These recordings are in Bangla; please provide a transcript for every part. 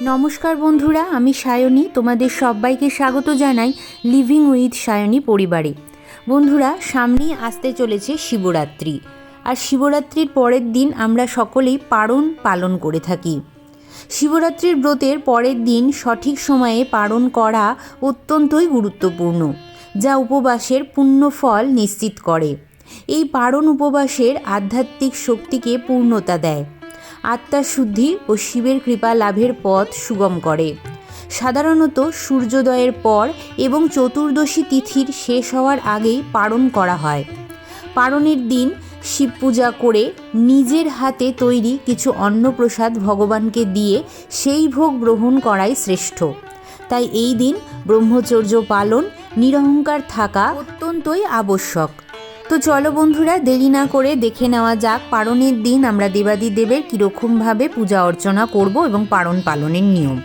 নমস্কার বন্ধুরা, আমি সায়নী। তোমাদের সবাইকে স্বাগত জানাই লিভিং উইথ সায়নী পরিবারে। বন্ধুরা, সামনেই আসতে চলেছে শিবরাত্রি, আর শিবরাত্রির পরের দিন আমরা সকলেই পারণ পালন করে থাকি। শিবরাত্রির ব্রতের পরের দিন সঠিক সময়ে পারণ করা অত্যন্তই গুরুত্বপূর্ণ, যা উপবাসের পুণ্য ফল নিশ্চিত করে। এই পারণ উপবাসের আধ্যাত্মিক শক্তিকে পূর্ণতা দেয়, আত্মার শুদ্ধি ও শিবের কৃপা লাভের পথ সুগম করে। সাধারণত সূর্যোদয়ের পর এবং চতুর্দশী তিথির শেষ হওয়ার আগেই পারণ করা হয়। পারণের দিন শিব পূজা করে নিজের হাতে তৈরি কিছু অন্নপ্রসাদ ভগবানকে দিয়ে সেই ভোগ গ্রহণ করাই শ্রেষ্ঠ। তাই এই দিন ব্রহ্মচর্য পালন, নিরহংকার থাকা অত্যন্তই আবশ্যক। তো চলো বন্ধুরা, দেরি না করে দেখে নেওয়া যাক পারণের দিন আমরা দেবাদিদেবের কীরকমভাবে পূজা অর্চনা করব এবং পারণ পালনের নিয়ম।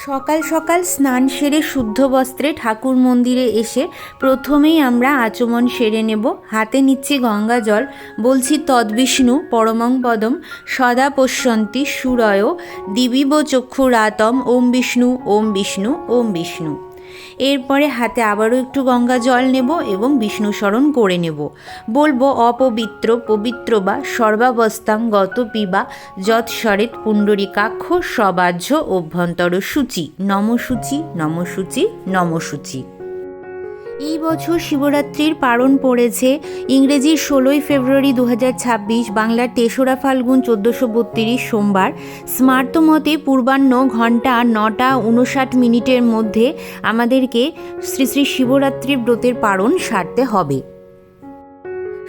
সকাল সকাল স্নান সেরে শুদ্ধ বস্ত্রে ঠাকুর মন্দিরে এসে প্রথমেই আমরা আচমন সেরে নেব। হাতে নিচ্ছি গঙ্গা জল, বলছি তদ্বিষ্ণু পরমং পদম সদা পশ্যন্তি সুরয় দিবিব চক্ষুরাতম ওম বিষ্ণু ওম বিষ্ণু ওম বিষ্ণু। এরপরে হাতে আবারও একটু গঙ্গা জল নেব এবং বিষ্ণু স্মরণ করে নেব। বলবো অপবিত্র পবিত্র বা সর্বাবস্থাং গত পিবা যৎসরেত পুণ্ডরিকাক্ষ সবাহ্য অভ্যন্তর সূচি নমসূচি নমসূচি নমসূচি। এই বছর শিবরাত্রির পারণ পড়েছে ইংরেজির 16ই ফেব্রুয়ারি 2026, বাংলার 3রা ফাল্গুন 1432 সোমবার। স্মার্ত মতে পূর্বাহ্ন ঘন্টা 9টা 59 মধ্যে আমাদেরকে শ্রী শ্রী শিবরাত্রির ব্রতের পারণ সারতে হবে।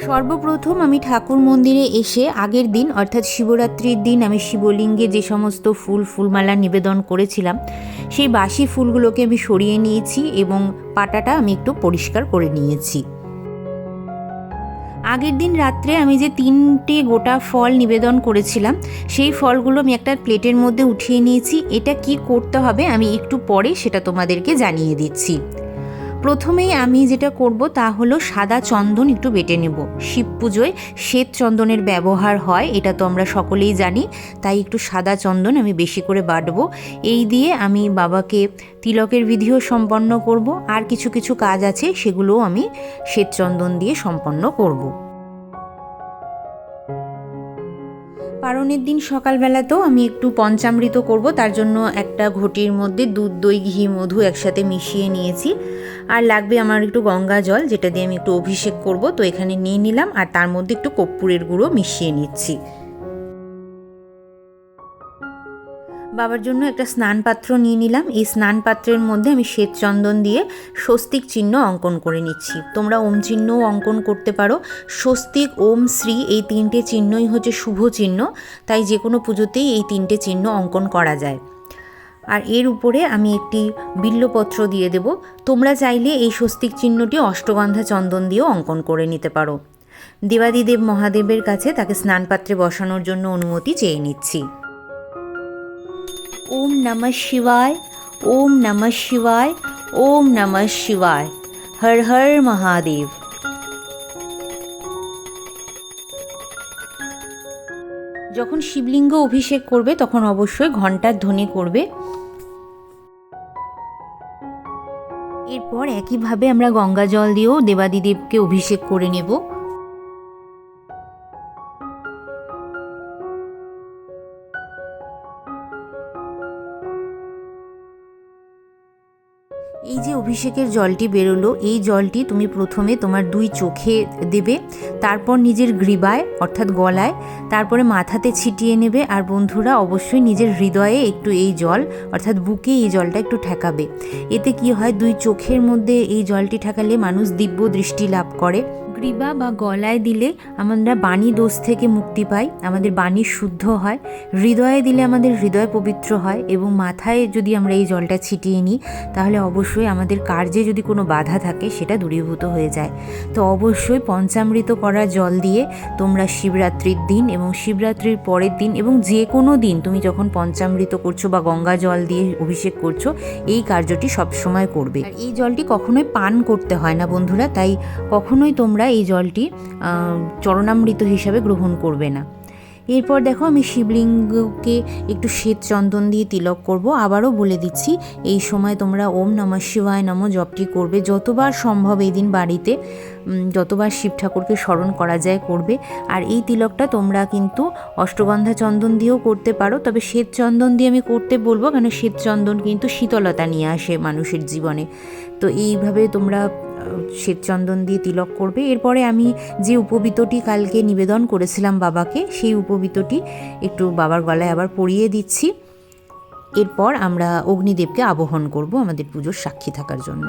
সর্বপ্রথম আমি ঠাকুর মন্দিরে এসে আগের দিন অর্থাৎ শিবরাত্রির দিন আমি শিবলিঙ্গে যে সমস্ত ফুলমালা নিবেদন করেছিলাম সেই বাসি ফুলগুলোকে আমি সরিয়ে নিয়েছি এবং পাটাটা আমি একটু পরিষ্কার করে নিয়েছি। আগের দিন রাত্রে আমি যে 3টে গোটা ফল নিবেদন করেছিলাম সেই ফলগুলো আমি একটা প্লেটের মধ্যে উঠিয়ে নিয়েছি। এটা কি করতে হবে আমি একটু পরে সেটা তোমাদেরকে জানিয়ে দিচ্ছি। প্রথমেই আমি যেটা করব তা হলো সাদা চন্দন একটু বেটে নেব। শিব পুজোয় শ্বেত চন্দনের ব্যবহার হয়, এটা তো আমরা সকলেই জানি, তাই একটু সাদা চন্দন আমি বেশি করে বাটবো। এই দিয়ে আমি বাবাকে তিলকের বিধিও সম্পন্ন করব, আর কিছু কিছু কাজ আছে সেগুলোও আমি শ্বেত চন্দন দিয়ে সম্পন্ন করব। পারণের দিন সকালবেলাতেও আমি একটু পঞ্চামৃত করব, তার জন্য একটা ঘটির মধ্যে দুধ, দই, ঘি, মধু একসাথে মিশিয়ে নিয়েছি। আর লাগবে আমার একটু গঙ্গা জল, যেটা দিয়ে আমি একটু অভিষেক করব, তো এখানে নিয়ে নিলাম। আর তার মধ্যে একটু কর্পূরের গুঁড়ো মিশিয়ে নিচ্ছি। বাবার জন্য একটা স্নান পাত্র নিয়ে নিলাম। এই স্নান পাত্রের মধ্যে আমি শ্বেত চন্দন দিয়ে স্বস্তিক চিহ্ন অঙ্কন করে নিচ্ছি। তোমরা ওম চিহ্নও অঙ্কন করতে পারো। স্বস্তিক, ওম, শ্রী এই 3টে চিহ্নই হচ্ছে শুভ চিহ্ন, তাই যে কোনো পুজোতেই এই 3টে চিহ্ন অঙ্কন করা যায়। আর এর উপরে আমি একটি বিল্লপত্র দিয়ে দেব। তোমরা চাইলে এই স্বস্তিক চিহ্নটি অষ্টগন্ধা চন্দন দিয়েও অঙ্কন করে নিতে পারো। দেবাদিদেব মহাদেবের কাছে তাকে স্নান পাত্রে বসানোর জন্য অনুমতি চেয়ে নিচ্ছি। ওম নমঃ শিবায়, ওম নমঃ শিবায়, ওম নমঃ শিবায়, হর হর মহাদেব। যখন শিবলিঙ্গ অভিষেক করবে তখন অবশ্যই ঘণ্টার ধ্বনি করবে। এরপর একইভাবে আমরা গঙ্গা জল দিয়েও দেবাদিদেবকে অভিষেক করে নেব। এই যে অভিষেকের জলটি বেরোলো, এই জলটি তুমি প্রথমে তোমার 2 চোখে দেবে, তারপর নিজের গ্রীবায় অর্থাৎ গলায়, তারপরে মাথাতে ছিটিয়ে নেবে। আর বন্ধুরা অবশ্যই নিজের হৃদয়ে একটু এই জল অর্থাৎ বুকে এই জলটা একটু ঠেকাবে। এতে কি হয়, 2 চোখের মধ্যে এই জলটি ঠেকালে মানুষ দিব্য দৃষ্টি লাভ করে। গ্রীবা বা গলায় দিলে আমরা বাণী দোষ থেকে মুক্তি পাই, আমাদের বাণী শুদ্ধ হয়। হৃদয়ে দিলে আমাদের হৃদয় পবিত্র হয় এবং মাথায় যদি আমরা এই জলটা ছিটিয়ে নিই তাহলে অবশ্যই আমাদের কার্যে যদি কোনো বাধা থাকে সেটা দূরীভূত হয়ে যায়। তো অবশ্যই পঞ্চামৃত করা জল দিয়ে তোমরা শিবরাত্রির দিন এবং শিবরাত্রির পরের দিন এবং যে কোনো দিন তুমি যখন পঞ্চামৃত করছো বা গঙ্গা জল দিয়ে অভিষেক করছো এই কার্যটি সবসময় করবে। আর এই জলটি কখনোই পান করতে হয় না বন্ধুরা, তাই কখনোই তোমরা এই জলটি চরণামৃত হিসাবে গ্রহণ করবে না। এরপর দেখো আমি শিবলিঙ্গকে একটু শ্বেত চন্দন দিয়ে তিলক করব। আবারও বলে দিচ্ছি এই সময় তোমরা ওম নমঃ শিবায় নমঃ জপটি করবে, যতবার সম্ভব এই দিন বাড়িতে যতবার শিব ঠাকুরকে স্মরণ করা যায় করবে। আর এই তিলকটা তোমরা কিন্তু অষ্টগন্ধা চন্দন দিয়েও করতে পারো, তবে শ্বেত চন্দন দিয়ে আমি করতে বলবো কারণ শ্বেত চন্দন কিন্তু শীতলতা নিয়ে আসে মানুষের জীবনে। তো এইভাবে তোমরা শ্বেতচন্দন দিয়ে তিলক করবে। এরপরে আমি যে উপবীতটি কালকে নিবেদন করেছিলাম বাবাকে সেই উপবীতটি একটু বাবার গলায় আবার পরিয়ে দিচ্ছি। এরপর আমরা অগ্নিদেবকে আবাহন করব আমাদের পুজোর সাক্ষী থাকার জন্য।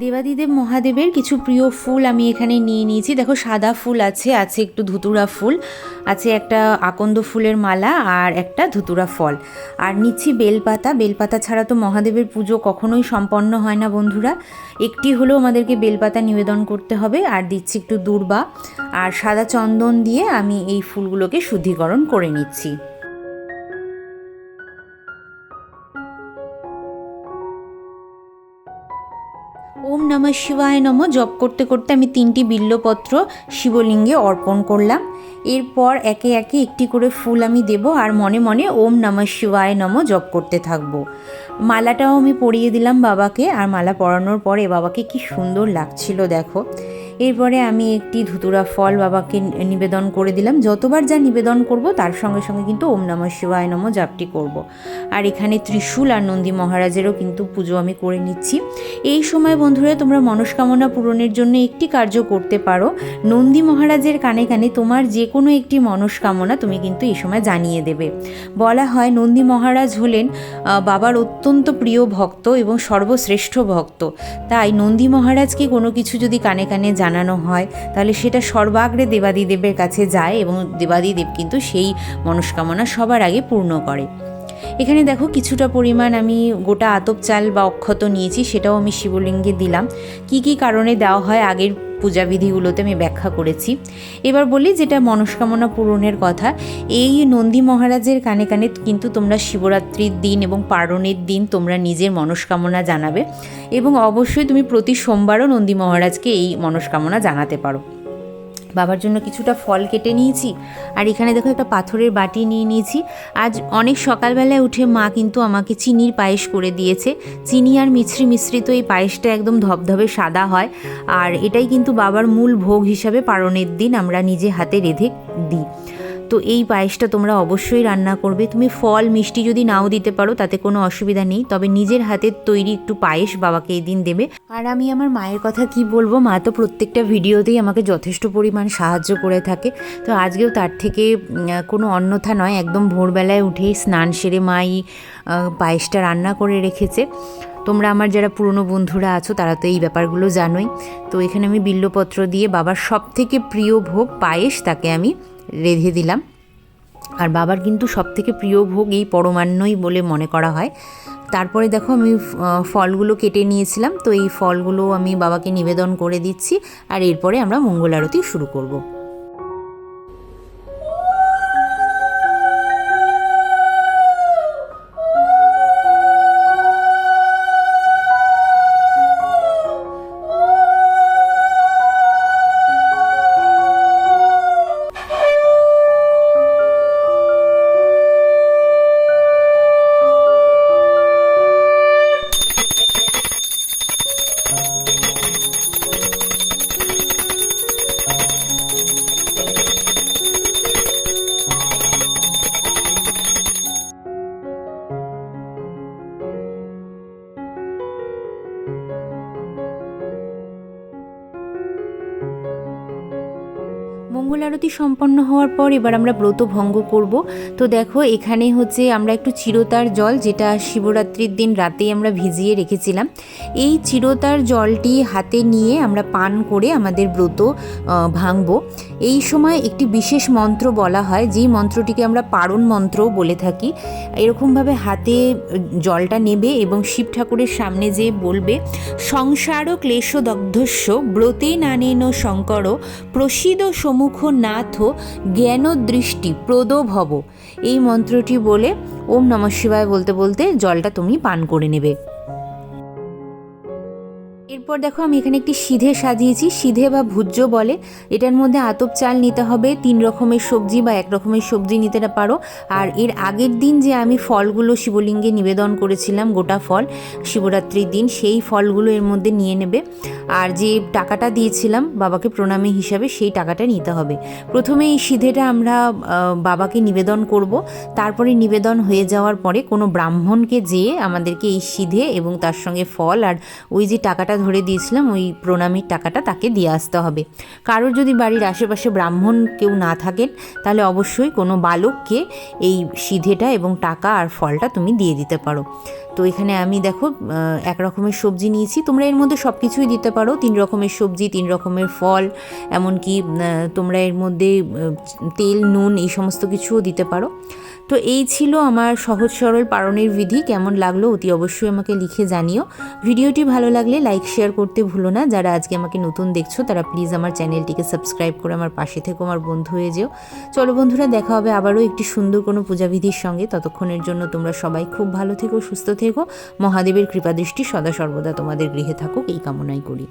দেবাদিদেব মহাদেবের কিছু প্রিয় ফুল আমি এখানে নিয়ে নিয়েছি। দেখো সাদা ফুল আছে একটু ধুতুরা ফুল আছে, একটা আকন্দ ফুলের মালা আর একটা ধুতুরা ফল, আর নিচ্ছি বেলপাতা। বেলপাতা ছাড়া তো মহাদেবের পুজো কখনোই সম্পন্ন হয় না বন্ধুরা, একটি হলেও আমাদেরকে বেলপাতা নিবেদন করতে হবে। আর দিচ্ছি একটু দূর্বা আর সাদা চন্দন দিয়ে আমি এই ফুলগুলোকে শুদ্ধিকরণ করে নিচ্ছি। ওম নমঃ শিবায় নমঃ জপ করতে করতে আমি 3টি বিল্বপত্র শিবলিঙ্গে অর্পণ করলাম। এরপর একে একে একটি করে ফুল আমি দেব আর মনে মনে ওম নমঃ শিবায় নমঃ জপ করতে থাকবো। মালাটাও আমি পরিয়ে দিলাম বাবাকে, আর মালা পরানোর পরে বাবাকে কি সুন্দর লাগছিল দেখো। এরপরে আমি একটি ধুতুরা ফল বাবাকে নিবেদন করে দিলাম। যতবার যা নিবেদন করব তার সঙ্গে সঙ্গে কিন্তু ওম নমঃ শিবায় নমঃ জাপটি করব। আর এখানে ত্রিশূল আর নন্দী মহারাজেরও কিন্তু পুজো আমি করে নিচ্ছি। এই সময় বন্ধুরা তোমরা মনস্কামনা পূরণের জন্য একটি কার্য করতে পারো। নন্দী মহারাজের কানে কানে তোমার যে কোনো একটি মনস্কামনা তুমি কিন্তু এই সময় জানিয়ে দেবে। বলা হয় নন্দী মহারাজ হলেন বাবার অত্যন্ত প্রিয় ভক্ত এবং সর্বশ্রেষ্ঠ ভক্ত, তাই নন্দী মহারাজকে কোনো কিছু যদি কানে কানে জানানো হয় তাহলে সেটা সর্বাগ্রে দেবাদিদেবের কাছে যায় এবং দেবাদিদেব কিন্তু সেই মনস্কামনা সবার আগে পূর্ণ করে। এখানে দেখো কিছুটা পরিমাণ আমি গোটা আতপ চাল বা অক্ষত নিয়েছি, সেটাও আমি শিবলিঙ্গে দিলাম। কি কি কারণে দেওয়া হয় আগের পূজাবিধিগুলোতে আমি ব্যাখ্যা করেছি। এবার বলি যেটা মনস্কামনা পূরণের কথা, এই নন্দী মহারাজের কানে কানে কিন্তু তোমরা শিবরাত্রির দিন এবং পারণের দিন তোমরা নিজের মনস্কামনা জানাবে এবং অবশ্যই তুমি প্রতি সোমবারও নন্দী মহারাজকে এই মনস্কামনা জানাতে পারো। বাবার জন্য কিছুটা ফল কেটে নিয়েছি আর এখানে দেখো একটা পাথরের বাটি নিয়ে নিয়েছি। আজ অনেক সকালবেলায় উঠে মা কিন্তু আমাকে চিনির পায়েস করে দিয়েছে। চিনি আর মিছরি মিশ্রিত এই পায়েসটা একদম ধবধবে সাদা হয়, আর এটাই কিন্তু বাবার মূল ভোগ হিসাবে পারণের দিন আমরা নিজে হাতে রেঁধে দিই। তো এই পায়েসটা তোমরা অবশ্যই রান্না করবে। তুমি ফল মিষ্টি যদি নাও দিতে পারো তাতে কোনো অসুবিধা নেই, তবে নিজের হাতের তৈরি একটু পায়েস বাবাকে এই দিন দেবে। আর আমি আমার মায়ের কথা কি বলবো, মা তো প্রত্যেকটা ভিডিওতেই আমাকে যথেষ্ট পরিমাণ সাহায্য করে থাকে। তো আজকেও তার থেকে কোনো অন্যথা নয়, একদম ভোরবেলায় উঠেই স্নান সেরে মাই পায়েসটা রান্না করে রেখেছে। তোমরা আমার যারা পুরনো বন্ধুরা আছো তারা তো এই ব্যাপারগুলো জানোই। তো এখানে আমি বিল্বপত্র দিয়ে বাবার সবথেকে প্রিয় ভোগ পায়েস তাকে আমি রেঁধে দিলাম। আর বাবার কিন্তু সবথেকে প্রিয় ভোগ এই পরমান্নই বলে মনে করা হয়। তারপরে দেখো আমি ফলগুলো কেটে নিয়েছিলাম, তো এই ফলগুলো আমি বাবাকে নিবেদন করে দিচ্ছি আর এরপরে আমরা মঙ্গল আরতি শুরু করব। মঙ্গল আরতি সম্পন্ন হওয়ার পর এবার আমরা ব্রত ভঙ্গ করব। তো দেখো এখানে হচ্ছে আমরা একটু চিরতার জল, যেটা শিবরাত্রির দিন রাতেই আমরা ভিজিয়ে রেখেছিলাম, এই চিরতার জলটি হাতে নিয়ে আমরা পান করে আমাদের ব্রত ভাঙব। এই সময় একটি বিশেষ মন্ত্র বলা হয়, যেই মন্ত্রটিকে আমরা পারণ মন্ত্র বলে থাকি। এরকমভাবে হাতে জলটা নেবে এবং শিব ঠাকুরের সামনে যে বলবে, সংসার ক্লেশদগ্ধস্য ব্রতে নানেন শঙ্কর প্রসিদ সমুখ নাথ জ্ঞান দৃষ্টি প্রদ ভব। এই মন্ত্রটি বলে ওম নমঃ শিবায় বলতে বলতে জলটা তুমি পান করে নেবে। এরপর দেখো আমি এখানে একটি সিধে সাজিয়েছি, সিধে বা ভুজ্য বলে। এটার মধ্যে আতপ চাল নিতে হবে, 3 রকমের সবজি বা 1 রকমের সবজি নিতে পারো। আর এর আগের দিন যে আমি ফলগুলো শিবলিঙ্গে নিবেদন করেছিলাম, গোটা ফল, শিবরাত্রির দিন, সেই ফলগুলো এর মধ্যে নিয়ে নেবে। আর যে টাকাটা দিয়েছিলাম বাবাকে প্রণামী হিসাবে, সেই টাকাটা নিতে হবে। প্রথমে এই সিধেটা আমরা বাবাকে নিবেদন করব, তারপরে নিবেদন হয়ে যাওয়ার পরে কোনো ব্রাহ্মণকে যেয়ে আমাদেরকে এই সিধে এবং তার সঙ্গে ফল আর ওই যে টাকাটা ধরে দিয়েছিলাম, ওই প্রণামীর টাকাটা তাকে দিয়ে আসতে হবে। কারোর যদি বাড়ির আশেপাশে ব্রাহ্মণ কেউ না থাকেন, তাহলে অবশ্যই কোনো বালককে এই সিধেটা এবং টাকা আর ফলটা তুমি দিয়ে দিতে পারো। তো এখানে আমি দেখো 1 রকমের সবজি নিয়েছি, তোমরা এর মধ্যে সব কিছুই দিতে পারো, 3 রকমের সবজি, 3 রকমের ফল, এমনকি তোমরা এর মধ্যে তেল, নুন, এই সমস্ত কিছুও দিতে পারো। তো এই ছিল আমার সহজ সরল পারণের বিধি। কেমন লাগলো অতি অবশ্যই আমাকে লিখে জানিও। ভিডিওটি ভালো লাগলে লাইক শেয়ার করতে ভুলো না। যারা আজকে আমাকে নতুন দেখছো তারা প্লিজ আমার চ্যানেলটিকে সাবস্ক্রাইব করে আমার পাশে থেকো, আমার বন্ধু হয়ে যেও। চলো বন্ধুরা, দেখা হবে আবারও একটি সুন্দর কোনো পূজাবিধির সঙ্গে। ততক্ষণের জন্য তোমরা সবাই খুব ভালো থেকো, সুস্থ থেকো। মহাদেবের কৃপাদৃষ্টি সদা সর্বদা তোমাদের গৃহে থাকুক, এই কামনাই করি।